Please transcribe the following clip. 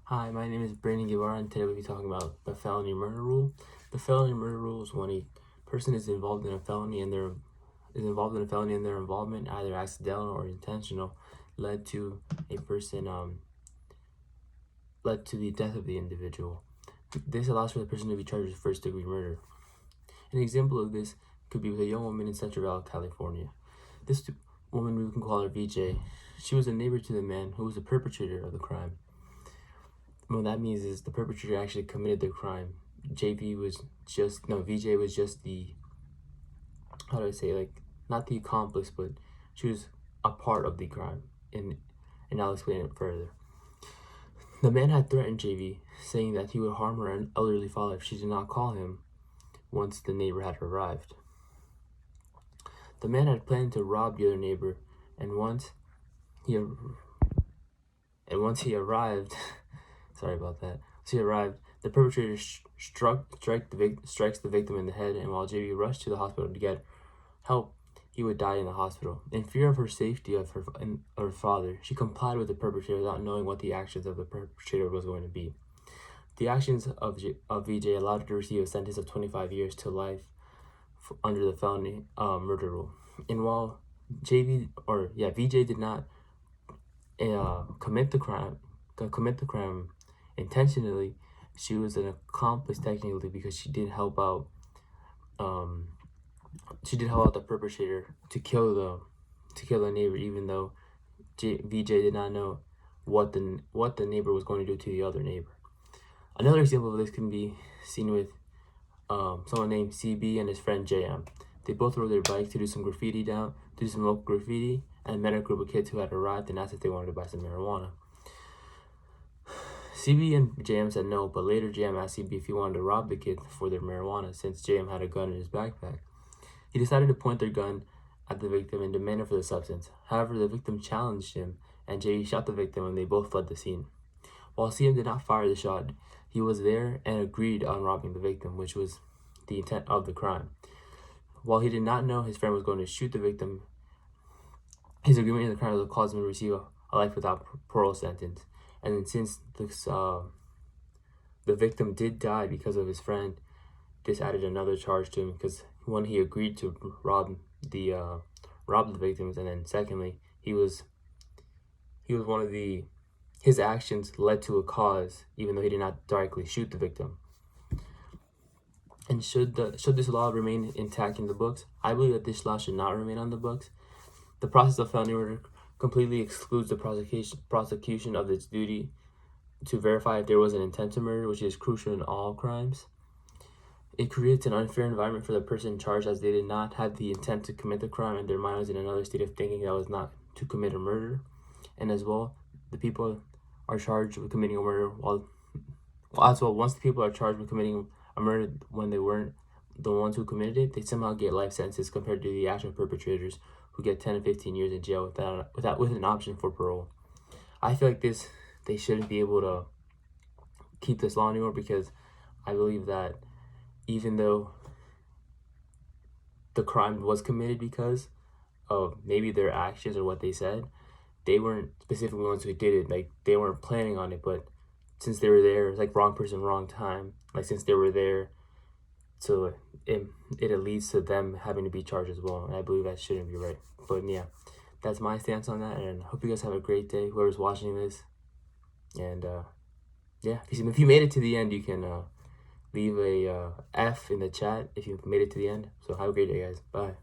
Hi, my name is Brandon Guevara, and today we'll be talking about the felony murder rule. The felony murder rule is when a person is involved in a felony and their involvement, either accidental or intentional, led to a person led to the death of the individual. This allows for the person to be charged with first-degree murder. An example of this could be with a young woman in Central Valley, California. This woman, we can call her VJ. She was a neighbor to the man who was the perpetrator of the crime. What that means is the perpetrator actually committed the crime. VJ was just the, how do I say, like, not the accomplice, but she was a part of the crime. And I'll explain it further. The man had threatened JV, saying that he would harm her elderly father if she did not call him once the neighbor had arrived. The man had planned to rob the other neighbor, and once he arrived, sorry about that. Once he arrived, the perpetrator strikes the victim in the head, and while JV rushed to the hospital to get help, he would die in the hospital. In fear of her safety of her father, she complied with the perpetrator without knowing what the actions of the perpetrator was going to be. The actions of VJ allowed her to receive a sentence of 25 years to life under the felony murder rule. And while VJ did not commit the crime intentionally, she was an accomplice technically because she did help out the perpetrator to kill the neighbor, even though VJ did not know what the neighbor was going to do to the other neighbor. Another example of this can be seen with someone named CB and his friend JM. They both rode their bike to do some local graffiti, and met a group of kids who had arrived and asked if they wanted to buy some marijuana. CB and JM said no, but later JM asked CB if he wanted to rob the kids for their marijuana since JM had a gun in his backpack. He decided to point their gun at the victim and demanded for the substance. However, the victim challenged him, and JV shot the victim, and they both fled the scene. While CM did not fire the shot, he was there and agreed on robbing the victim, which was the intent of the crime. While he did not know his friend was going to shoot the victim, his agreement in the crime would cause him to receive a life without parole sentence. And then since the victim did die because of his friend, this added another charge to him, because one, he agreed to rob the victims, and then secondly, his actions led to a cause, even though he did not directly shoot the victim. And should this law remain intact in the books? I believe that this law should not remain on the books. The process of felony murder completely excludes the prosecution of its duty to verify if there was an intent to murder, which is crucial in all crimes. It creates an unfair environment for the person charged, as they did not have the intent to commit the crime, and their mind was in another state of thinking that was not to commit a murder. And as well, the people are charged with committing a murder once the people are charged with committing a murder when they weren't the ones who committed it, they somehow get life sentences compared to the actual perpetrators who get 10 to 15 years in jail with an option for parole. I feel like they shouldn't be able to keep this law anymore, because I believe that even though the crime was committed because of maybe their actions or what they said, they weren't specifically the ones who did it. Like, they weren't planning on it, but since they were there, it's like wrong person, wrong time. Like, since they were there, so it leads to them having to be charged as well. And I believe that shouldn't be right. But yeah, that's my stance on that. And I hope you guys have a great day, whoever's watching this. And yeah, if you made it to the end, you can leave a F in the chat if you made it to the end. So have a great day, guys. Bye.